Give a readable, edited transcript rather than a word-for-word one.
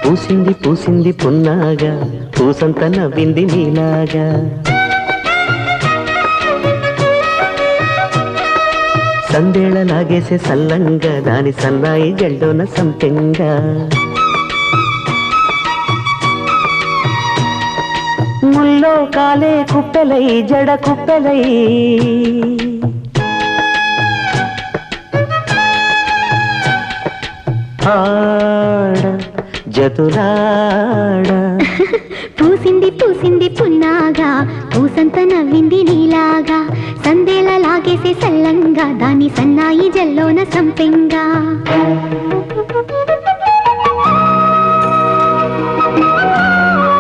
పూసింది పూసింది పున్నాగా పూసంత నవ్వింది నీలాగా సందేళ లాగేసే సల్లంగా దాని సన్నాయి జల్డోన సంపెంగా ముల్లో కాలే కుప్పెలై జడ కుప్పెలై ఆడ జతులాడ పూసింది పూసింది పున్నాగా పూసంత నవ్వింది నీలాగా సందేల లాగేసే సల్లంగా దాని సన్నాయి జల్లోన సంపెంగా